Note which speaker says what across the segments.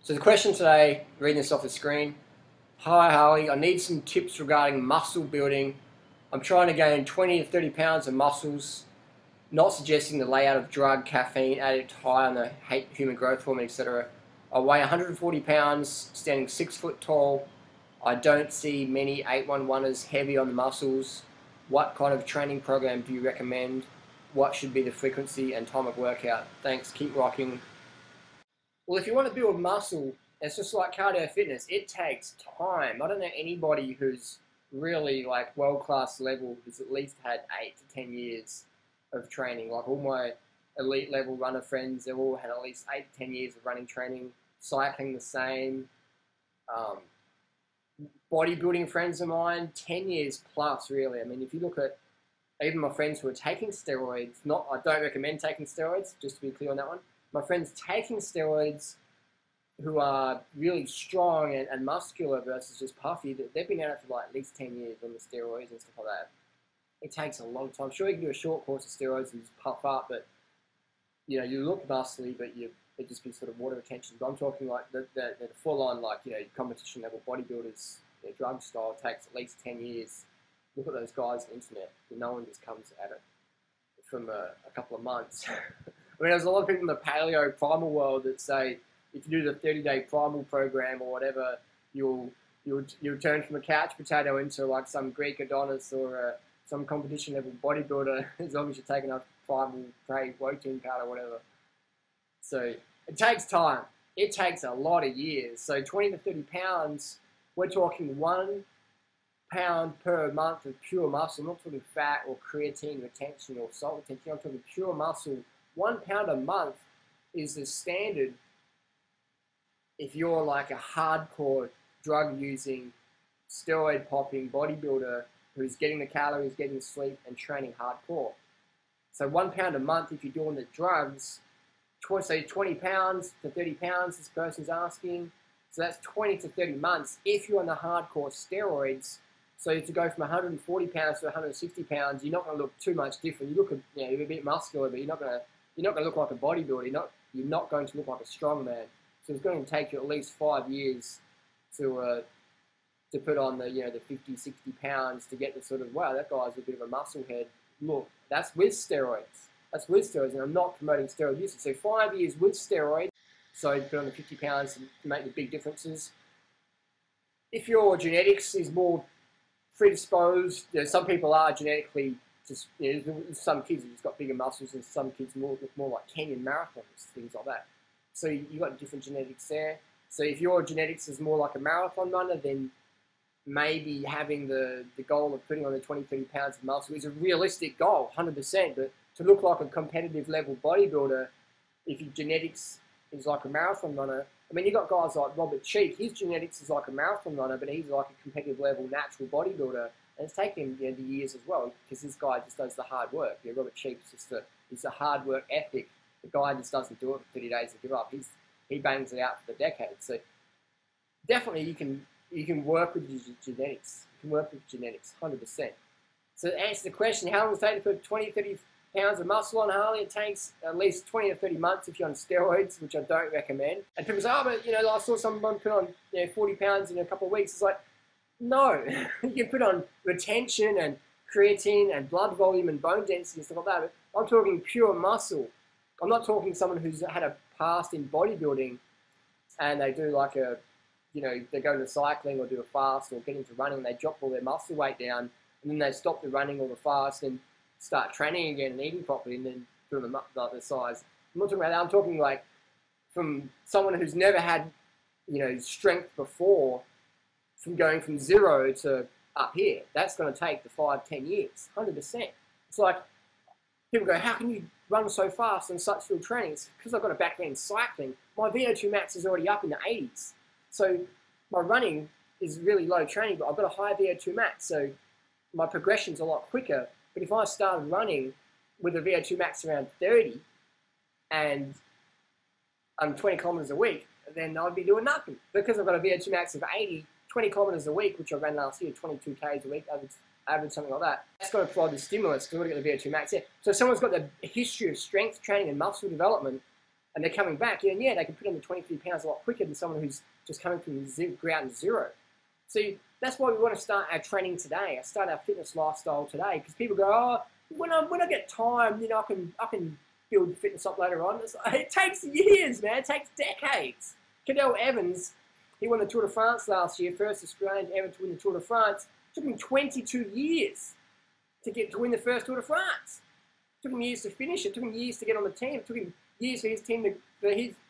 Speaker 1: So the question today, reading this off the screen. Hi Harley, I need some tips regarding muscle building. I'm trying to gain 20 to 30 pounds of muscles, not suggesting the layout of drug, caffeine, addict high on the human growth hormone, etc. I weigh 140 pounds, standing 6 foot tall. I don't see many 811ers heavy on the muscles. What kind of training program do you recommend? What should be the frequency and time of workout? Thanks, keep rocking. Well, if you want to build muscle, it's just like cardio fitness. It takes time. I don't know anybody who's really like world-class level who's at least had 8 to 10 years of training. Like all my elite level runner friends, they've all had at least 8 to 10 years of running training, cycling the same. Bodybuilding friends of mine, 10 years plus really. I mean, if you look at even my friends who are taking steroids, I don't recommend taking steroids, just to be clear on that one. My friends taking steroids who are really strong and muscular versus just puffy, they've been at it for like at least 10 years on the steroids and stuff like that. It takes a long time. Sure, you can do a short course of steroids and just puff up, but you know, you look muscly, but it just be sort of water retention. But I'm talking like the full-on, like, you know, competition level bodybuilders, drug style takes at least 10 years. Look at those guys on the internet. No one just comes at it from a couple of months. I mean, there's a lot of people in the paleo primal world that say if you do the 30-day primal program or whatever, you'll turn from a couch potato into like some Greek Adonis or some competition level bodybuilder as long as you're taking enough primal protein powder or whatever. So it takes time. It takes a lot of years. So 20 to 30 pounds, we're talking 1 pound per month of pure muscle. I'm not talking fat or creatine retention or salt retention. I'm talking pure muscle. 1 pound a month is the standard if you're like a hardcore drug-using, steroid-popping bodybuilder who's getting the calories, getting the sleep, and training hardcore. So 1 pound a month if you're doing the drugs, say 20 pounds to 30 pounds this person's asking. So that's 20 to 30 months if you're on the hardcore steroids. So to go from 140 pounds to 160 pounds, you're not going to look too much different. You look, you're a bit muscular, but you're not going to look like a bodybuilder. You're not going to look like a strongman. So it's going to take you at least 5 years to put on the 50, 60 pounds to get the sort of, wow, that guy's a bit of a muscle head look. That's with steroids. That's with steroids, and I'm not promoting steroid use. So 5 years with steroids, so put on the 50 pounds to make the big differences. If your genetics is more predisposed, some people are genetically just, some kids have just got bigger muscles and some kids look more like Kenyan marathons, things like that. So you've got different genetics there. So if your genetics is more like a marathon runner, then maybe having the goal of putting on the 20, 30 pounds of muscle is a realistic goal, 100%. But to look like a competitive level bodybuilder, if your genetics is like a marathon runner, I mean, you've got guys like Robert Cheek. His genetics is like a marathon runner, but he's like a competitive level natural bodybuilder. And it's taken him the years as well, because this guy just does the hard work. Robert Cheek's just it's a hard work ethic. The guy just doesn't do it for 30 days and give up. He bangs it out for the decade. So definitely you can work with your genetics. You can work with genetics, 100%. So to answer the question, how long does it take to put 20, 30 pounds of muscle on, Harley? It takes at least 20 to 30 months if you're on steroids, which I don't recommend. And people say, oh, but I saw someone put on 40 pounds in a couple of weeks. It's like, no. You can put on retention and creatine and blood volume and bone density and stuff like that. But I'm talking pure muscle. I'm not talking someone who's had a past in bodybuilding and they do like they go into cycling or do a fast or get into running and they drop all their muscle weight down and then they stop the running or the fast and start training again and eating properly and then put them up like the size. I'm not talking about that. I'm talking like from someone who's never had, strength before, from going from 0 to up here. That's going to take the 5, 10 years, 100%. It's like people go, how can you run so fast on such field training? It's because I've got a background in cycling. My VO2 max is already up in the 80s. So my running is really low training, but I've got a high VO2 max. So my progression's a lot quicker. But if I started running with a VO2 max around 30 and I'm 20 kilometers a week, then I'd be doing nothing. Because I've got a VO2 max of 80, 20 kilometers a week, which I ran last year, 22 Ks a week, average something like that. That's got to provide the stimulus because I've got to get the VO2 max in. So if someone's got the history of strength training and muscle development, and they're coming back, yeah, they can put on the 23 pounds a lot quicker than someone who's just coming from ground zero. So that's why we want to start our training today. Start our fitness lifestyle today, because people go, oh, when I get time, you know, I can build fitness up later on. It takes years, man. It takes decades. Cadel Evans, he won the Tour de France last year, first Australian ever to win the Tour de France. It took him 22 years to win the first Tour de France. It took him years to finish it. It took him years to get on the team. It took him years for his team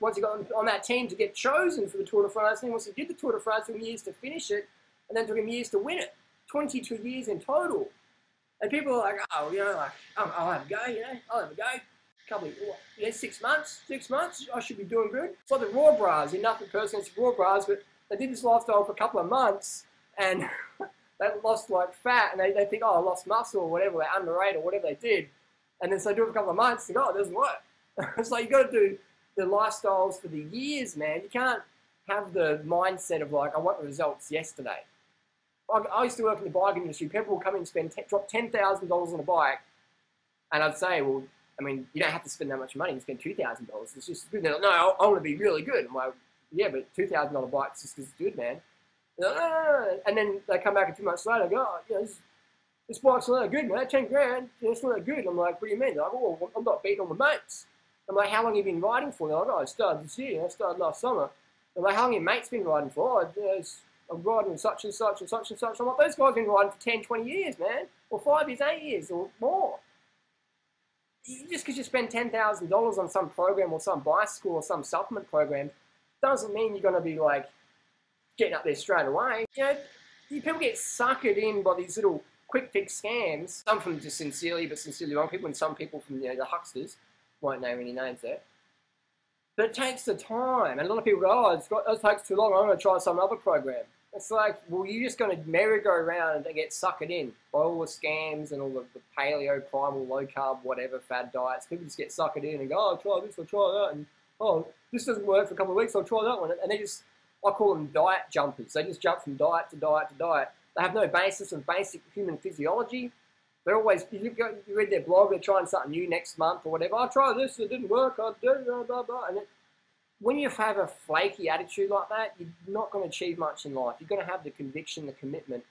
Speaker 1: once he got on that team to get chosen for the Tour de France. And then once he did the Tour de France, it took him years to finish it, and then it took him years to win it. 22 years in total. And people are like, oh, you know, like, I'll have a go, you know, I'll have a go. Couple of, 6 months, I should be doing good. It's like the Raw Bras, you're nothing personal against Raw Bras, but they did this lifestyle for a couple of months, and they lost like fat, and they think, oh, I lost muscle or whatever, they're underrated or whatever they did. And then so they do it for a couple of months, and oh, it doesn't work. It's like, you got to do the lifestyles for the years, man. You can't have the mindset of like, I want the results yesterday. I used to work in the bike industry. People would come in and drop $10,000 on a bike, and I'd say, well, I mean, you don't have to spend that much money. You spend $2,000. It's just good. They're like, no, I want to be really good. I'm like, yeah, but $2,000 bike's just as good, man. And then they come back a few months later and go, oh, you know, this bike's not that good, man. 10 grand, you know, it's not that good. I'm like, what do you mean? They're like, oh, I'm not beating all my mates. I'm like, how long have you been riding for? They're like, oh, I started this year. I started last summer. I'm like, how long have your mates been riding for? Oh, I'm riding with such and such and such and such. I'm like, those guys have been riding for 10, 20 years, man. Or 5 years, 8 years, or more. Just because you spend $10,000 on some program or some bicycle or some supplement program doesn't mean you're going to be like getting up there straight away. You know, people get suckered in by these little quick fix scams. Some from just sincerely wrong people, and some people from, you know, the hucksters. Won't name any names there. But it takes the time, and a lot of people go, oh, it takes too long, I'm going to try some other program. It's like, well, you're just going to merry-go-round and get suckered in by all the scams and all the paleo, primal, low-carb, whatever, fad diets. People just get suckered in and go, oh, I'll try this, I'll try that, and oh, this doesn't work for a couple of weeks, I'll try that one. And they just, I call them diet jumpers. They just jump from diet to diet to diet. They have no basis of basic human physiology. They're always, you read their blog, they're trying something new next month or whatever. I'll try this, it didn't work, I'll do it, blah, blah, blah. And when you have a flaky attitude like that, you're not going to achieve much in life. You're going to have the conviction, the commitment.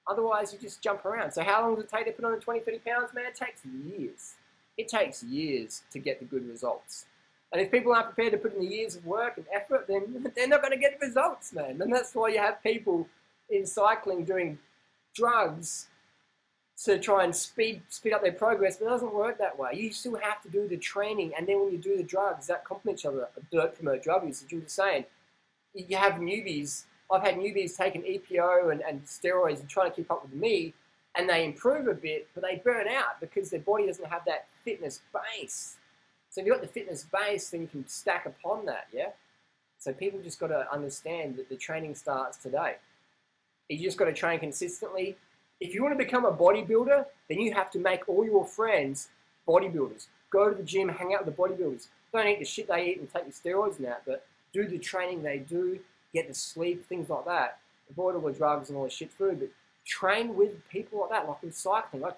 Speaker 1: Otherwise, you just jump around. So how long does it take to put on the 20, 30 pounds, man? It takes years. It takes years to get the good results. And if people aren't prepared to put in the years of work and effort, then they're not going to get the results, man. And that's why you have people in cycling doing drugs to try and speed up their progress, but it doesn't work that way. You still have to do the training, and then when you do the drugs, that complement each other. Don't promote drug use, as you were saying. You have newbies. I've had newbies taking EPO and steroids and trying to keep up with me, and they improve a bit, but they burn out because their body doesn't have that fitness base. So if you've got the fitness base, then you can stack upon that, yeah? So people just got to understand that the training starts today. You just got to train consistently. If you want to become a bodybuilder, then you have to make all your friends bodybuilders. Go to the gym, hang out with the bodybuilders. Don't eat the shit they eat and take the steroids and that, but do the training they do, get the sleep, things like that. Avoid all the drugs and all the shit food, but train with people like that, like with cycling. Like,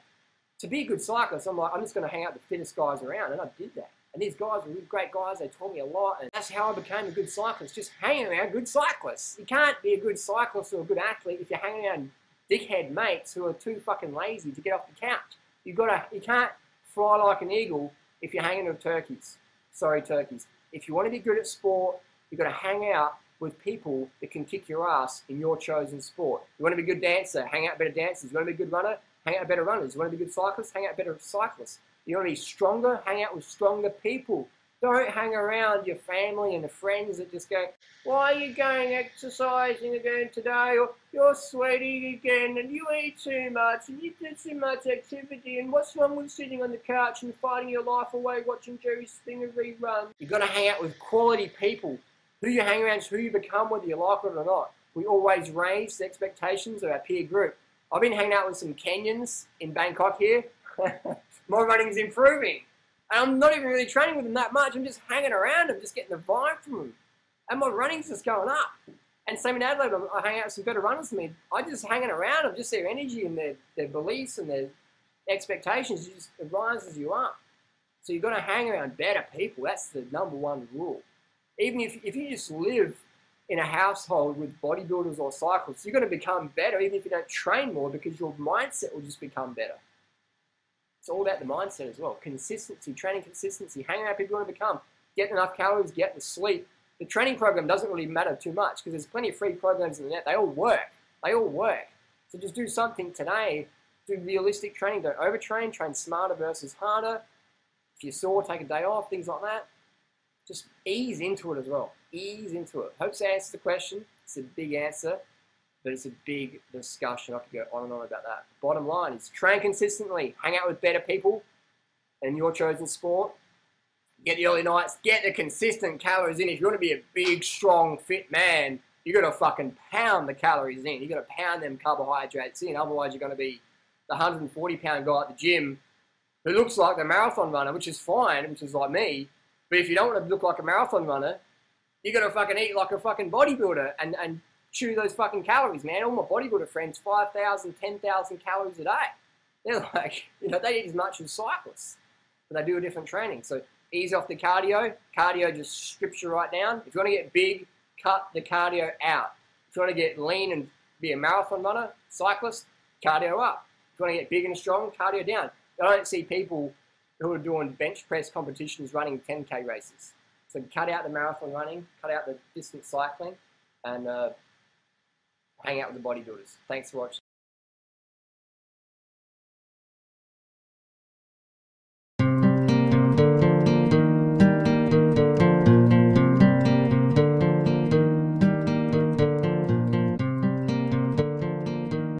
Speaker 1: to be a good cyclist, I'm like, I'm just going to hang out with the fittest guys around, and I did that. And these guys were really great guys. They taught me a lot, and that's how I became a good cyclist, just hanging around good cyclists. You can't be a good cyclist or a good athlete if you're hanging around dickhead mates who are too fucking lazy to get off the couch. You can't fly like an eagle if you're hanging with turkeys. Sorry, turkeys. If you want to be good at sport, you've got to hang out with people that can kick your ass in your chosen sport. You want to be a good dancer, hang out with better dancers. You want to be a good runner, hang out with better runners. You want to be a good cyclist, hang out with better cyclists. You want to be stronger, hang out with stronger people. Don't hang around your family and the friends that just go, why are you going exercising again today? Or you're sweating again and you eat too much and you do too much activity, and what's wrong with sitting on the couch and fighting your life away watching Jerry Springer rerun? You've got to hang out with quality people. Who you hang around is who you become, whether you like it or not. We always raise the expectations of our peer group. I've been hanging out with some Kenyans in Bangkok here. My running's improving. And I'm not even really training with them that much. I'm just hanging around them, just getting the vibe from them. And my running's just going up. And same in Adelaide, I hang out with some better runners than me. I just hanging around them, just their energy and their beliefs and their expectations, it rises you up. So you've got to hang around better people. That's the #1 rule. Even if you just live in a household with bodybuilders or cyclists, you're going to become better even if you don't train more, because your mindset will just become better. It's all about the mindset as well. Consistency, training consistency, hang around people you want to become, get enough calories, get the sleep. The training program doesn't really matter too much because there's plenty of free programs in the net. They all work. They all work. So just do something today. Do realistic training. Don't overtrain. Train smarter versus harder. If you're sore, take a day off, things like that. Just ease into it as well. Ease into it. Hope that answers the question. It's a big answer, but it's a big discussion. I could go on and on about that. Bottom line is train consistently. Hang out with better people in your chosen sport. Get the early nights. Get the consistent calories in. If you want to be a big, strong, fit man, you got to fucking pound the calories in. You got to pound them carbohydrates in. Otherwise, you're going to be the 140-pound guy at the gym who looks like a marathon runner, which is fine, which is like me. But if you don't want to look like a marathon runner, you got to fucking eat like a fucking bodybuilder and chew those fucking calories, man. All my bodybuilder friends, 5,000, 10,000 calories a day. They're like, they eat as much as cyclists, but they do a different training. So ease off the cardio. Cardio just strips you right down. If you want to get big, cut the cardio out. If you want to get lean and be a marathon runner, cyclist, cardio up. If you want to get big and strong, cardio down. I don't see people who are doing bench press competitions running 10K races. So cut out the marathon running, cut out the distance cycling, and hang out with the bodybuilders. Thanks for watching.